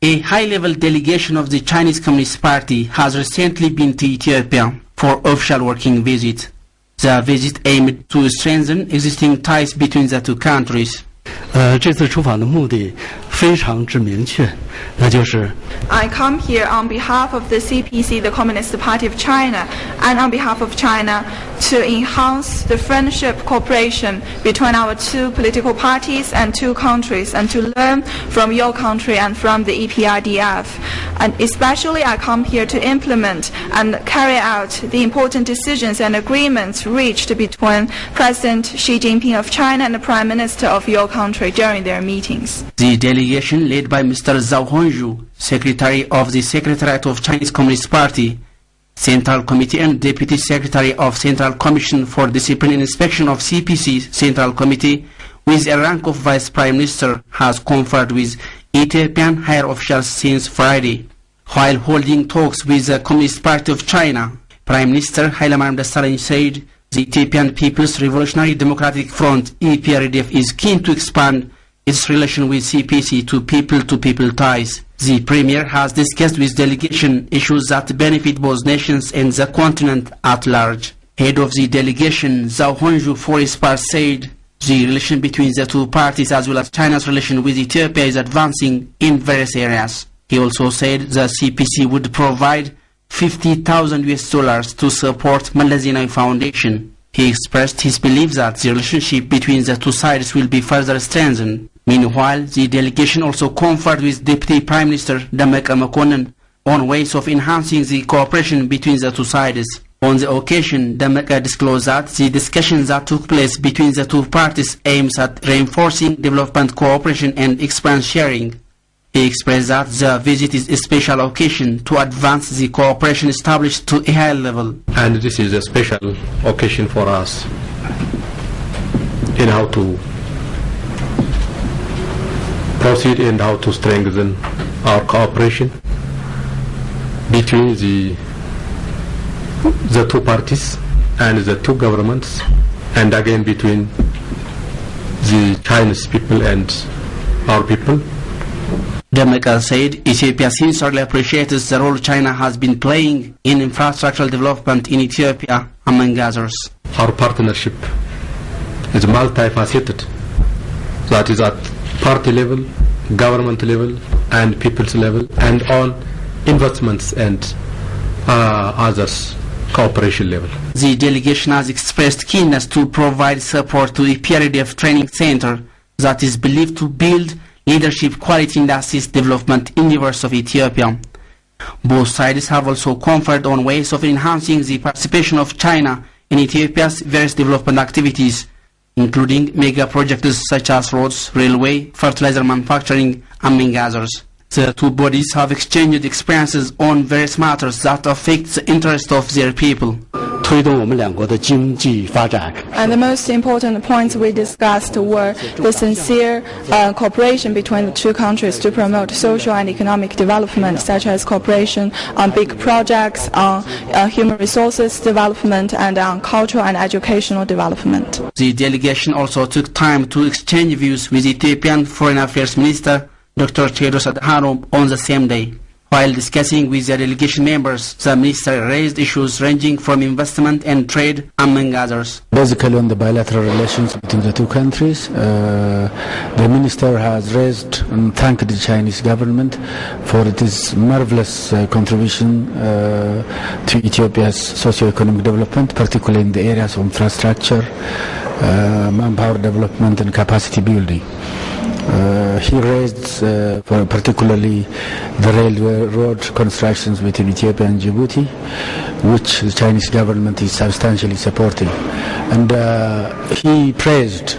A high-level delegation of the Chinese Communist Party has recently been to Ethiopia for official working visit. The visit aimed to strengthen existing ties between the two countries. 这次出访的目的非常之明确，那就是 I come here on behalf of the CPC, the Communist Party of China, and on behalf of China to enhance the friendship cooperation between our two political parties and two countries, and to learn from your country and from the EPRDF. And especially I come here to implement and carry out the important decisions and agreements reached between President Xi Jinping of China and the Prime Minister of your country during their meetings. The delegation led by Mr. Zhao Hongzhu, Secretary of the Secretariat of Chinese Communist Party, Central Committee and Deputy Secretary of Central Commission for Discipline and Inspection of CPC Central Committee, with a rank of Vice Prime Minister, has conferred with Ethiopian higher officials since Friday. While holding talks with the Communist Party of China, Prime Minister Hailemariam Desalegn said the Ethiopian People's Revolutionary Democratic Front, EPRDF, is keen to expand its relation with CPC to people-to-people ties. The Premier has discussed with delegation issues that benefit both nations and the continent at large. Head of the delegation, Zhao Hongzhu, for his part, said the relation between the two parties as well as China's relation with Ethiopia is advancing in various areas. He also said the CPC would provide $50,000 to support Meles Zenawi Foundation. He expressed his belief that the relationship between the two sides will be further strengthened. Meanwhile, the delegation also conferred with Deputy Prime Minister Dammaqe Mokonnin on ways of enhancing the cooperation between the two sides. On the occasion, Dammaqe disclosed that the discussions that took place between the two parties aims at reinforcing development cooperation and experience sharing. He expressed that the visit is a special occasion to advance the cooperation established to a high level. And this is a special occasion for us in how to proceed and how to strengthen our cooperation between the two parties and the two governments, and again between the Chinese people and our people. Dammaqe said Ethiopia sincerely appreciates the role China has been playing in infrastructural development in Ethiopia, among others. Our partnership is multifaceted. That is at party level, government level, and people's level, and on investments and others cooperation level. The delegation has expressed keenness to provide support to the EPRDF training center that is believed to build leadership quality and assist development endeavors of Ethiopia. Both sides have also conferred on ways of enhancing the participation of China in Ethiopia's various development activities, including mega projects such as roads, railway, fertilizer manufacturing, among others. The two bodies have exchanged experiences on various matters that affect the interest of their people. 推动我们两国的经济发展。 And the most important points we discussed were the sincere cooperation between the two countries to promote social and economic development, such as cooperation on big projects, on human resources development, and on cultural and educational development. The delegation also took time to exchange views with Ethiopian Foreign Affairs Minister Dr. Tedros Adhanom on the same day. While discussing with the delegation members, the minister raised issues ranging from investment and trade, among others. Basically on the bilateral relations between the two countries, the minister has raised and thanked the Chinese government for its marvelous contribution to Ethiopia's socio-economic development, particularly in the areas of infrastructure, manpower development and capacity building. He raised particularly the railroad constructions between Ethiopia and Djibouti, which the Chinese government is substantially supporting. And he praised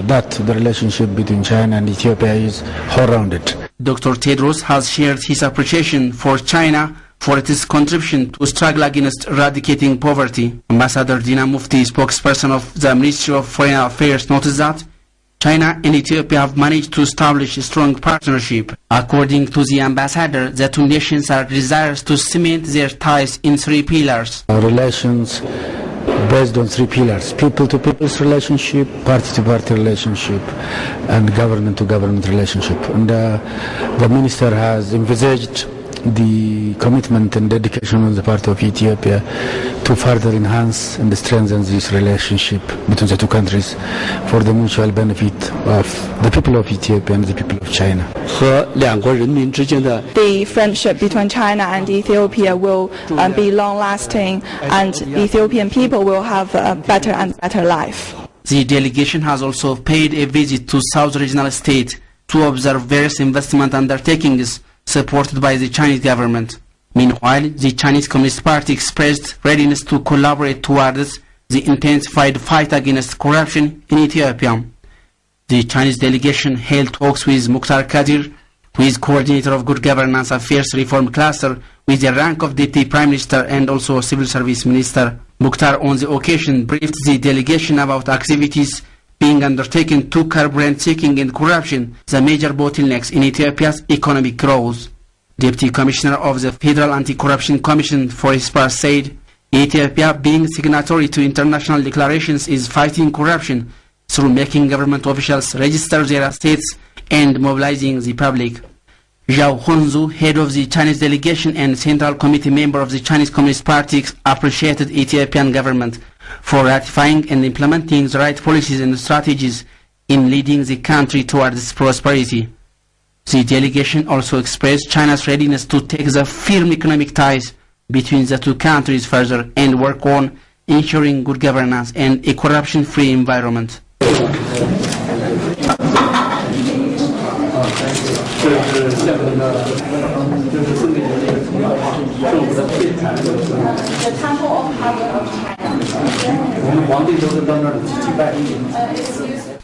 that the relationship between China and Ethiopia is all-rounded. Dr. Tedros has shared his appreciation for China for its contribution to struggle against eradicating poverty. Ambassador Dina Mufti, spokesperson of the Ministry of Foreign Affairs, noticed that China and Ethiopia have managed to establish a strong partnership. According to the ambassador, the two nations are desirous to cement their ties in three pillars. Relations based on three pillars: people-to-people's relationship, party-to-party relationship, and government-to-government relationship. And the minister has envisaged the commitment and dedication on the part of Ethiopia to further enhance and strengthen this relationship between the two countries for the mutual benefit of the people of Ethiopia and the people of China. 和两国人民之间的 The friendship between China and Ethiopia will be long-lasting, and Ethiopian people will have a better and better life. The delegation has also paid a visit to South Regional State to observe various investment undertakings supported by the Chinese government. Meanwhile, the Chinese Communist Party expressed readiness to collaborate towards the intensified fight against corruption in Ethiopia. The Chinese delegation held talks with Mukhtar Kadir, who is coordinator of Good Governance Affairs Reform Cluster, with the rank of Deputy Prime Minister and also Civil Service Minister. Mukhtar on the occasion briefed the delegation about activities being undertaken to curb rent-seeking and corruption, the major bottlenecks in Ethiopia's economic growth. Deputy Commissioner of the Federal Anti-Corruption Commission for his part said, Ethiopia, being signatory to international declarations, is fighting corruption through making government officials register their estates and mobilizing the public. Zhao Hunzu, head of the Chinese delegation and Central Committee member of the Chinese Communist Party, appreciated Ethiopian government for ratifying and implementing the right policies and strategies in leading the country towards prosperity. The delegation also expressed China's readiness to take the firm economic ties between the two countries further and work on ensuring good governance and a corruption-free environment.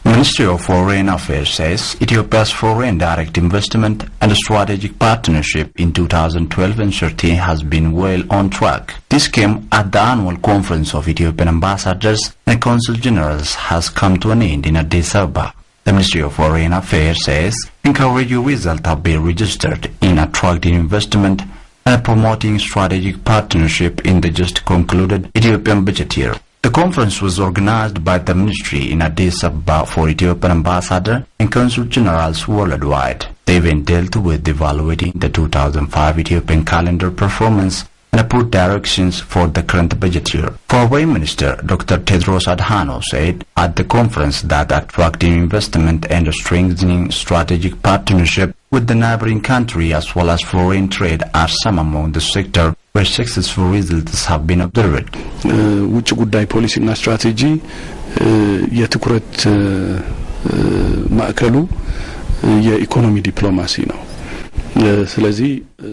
Ministry of Foreign Affairs says Ethiopia's foreign direct investment and strategic partnership in 2012 and 13 has been well on track. This came at the annual conference of Ethiopian ambassadors and consul generals has come to an end in Addis Ababa. The Ministry of Foreign Affairs says encouraging results have been registered in attracting investment and promoting strategic partnership in the just concluded Ethiopian budget year. The conference was organized by the ministry in Addis Ababa for Ethiopian ambassador and consul generals worldwide. The event dealt with evaluating the 2005 Ethiopian calendar performance and put directions for the current budget year. Foreign Minister Dr. Tedros Adhanom said at the conference that attracting investment and strengthening strategic partnership with the neighboring country as well as foreign trade are some among the sector where successful results have been observed. ውጭ ጉዳይ ፖሊሲና ስትራቴጂ የትኩረት ማዕከሉ የኢኮኖሚ ዲፕሎማሲ ነው።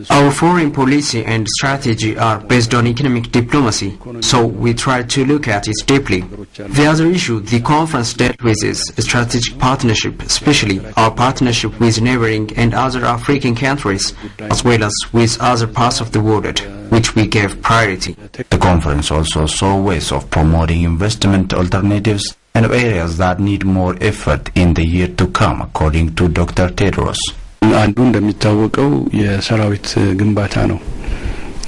Our foreign policy and strategy are based on economic diplomacy, so we try to look at it deeply. The other issue the conference dealt with is strategic partnership, especially our partnership with neighboring and other African countries, as well as with other parts of the world, which we gave priority. The conference also saw ways of promoting investment alternatives and areas that need more effort in the year to come, according to Dr. Tedros. አንዱ እንደሚታወቀው የሰራዊት ግንባታ ነው።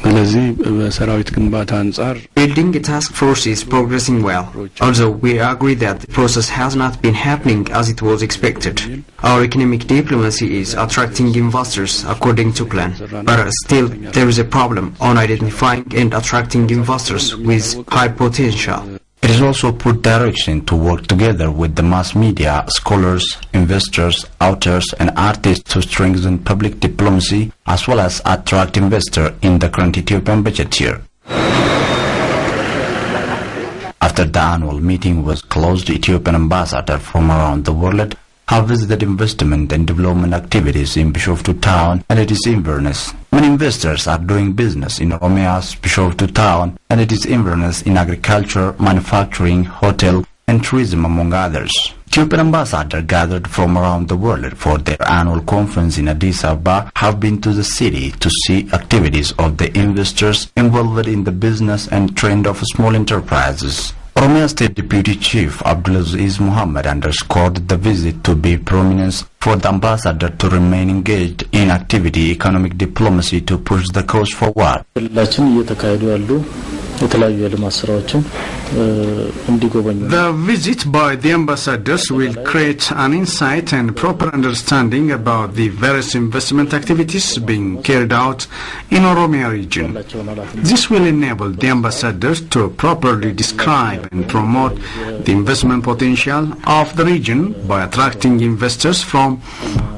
ስለዚህ በሰራዊት ግንባታ አንፃር building a task force is progressing well, although we agree that the process has not been happening as it was expected. Our economic diplomacy is attracting investors according to plan, but still there is a problem on identifying and attracting investors with high potential. It is also put direction to work together with the mass media, scholars, investors, authors and artists to strengthen public diplomacy as well as attract investors in the current Ethiopian budget year. After the annual meeting was closed, Ethiopian ambassadors from around the world have visited investment and development activities in Bishoftu town and its Inverness. Many investors are doing business in Oromia's Bishoftu town and its Inverness in agriculture, manufacturing, hotel and tourism among others. Ethiopian ambassadors gathered from around the world for their annual conference in Addis Ababa have been to the city to see activities of the investors involved in the business and trend of small enterprises. Oromia State Deputy Chief Abdulaziz Muhammad underscored the visit to be prominence for the ambassador to remain engaged in activity economic diplomacy to push the cause forward. The visit by the ambassadors will create an insight and proper understanding about the various investment activities being carried out in Oromia region. This will enable the ambassadors to properly describe and promote the investment potential of the region by attracting investors from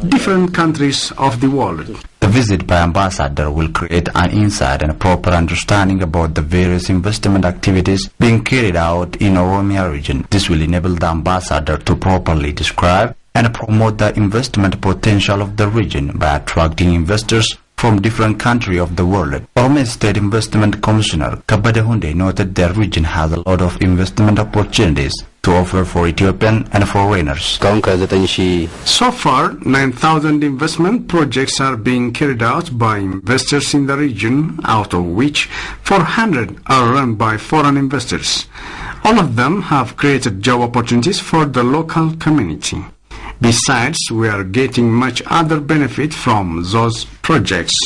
different countries of the world. The visit by ambassador will create an insight and a proper understanding about the various investment activities being carried out in Oromia region. This will enable the ambassador to properly describe and promote the investment potential of the region by attracting investors from different countries of the world. Oromia State Investment Commissioner Kabade Hunde noted the region has a lot of investment opportunities to offer for Ethiopian and foreigners. So far, 9,000 investment projects are being carried out by investors in the region, out of which 400 are run by foreign investors. All of them have created job opportunities for the local community. Besides, we are getting much other benefit from those projects.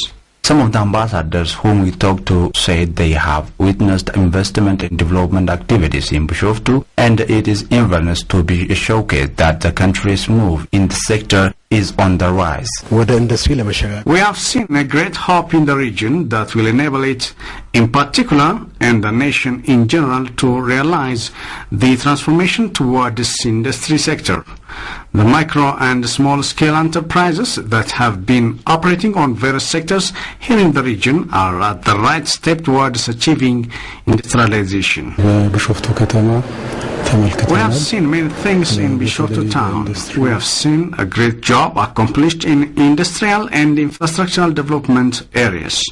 Some of the ambassadors whom we talked to said they have witnessed investment and development activities in Bishoftu, and it is evidence to be showcased that the country's move in the sector is on the rise. We have seen a great hope in the region that will enable it in particular and the nation in general to realize the transformation toward this industry sector. The micro and small scale enterprises that have been operating on various sectors here in the region are at the right step towards achieving industrialization. We have seen many things in Bishoftu town. We have seen a great job accomplished in industrial and infrastructural development areas.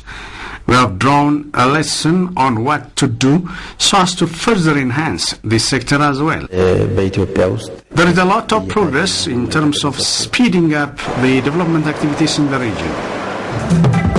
We have drawn a lesson on what to do so as to further enhance this sector as well. There is a lot of progress in terms of speeding up the development activities in the region.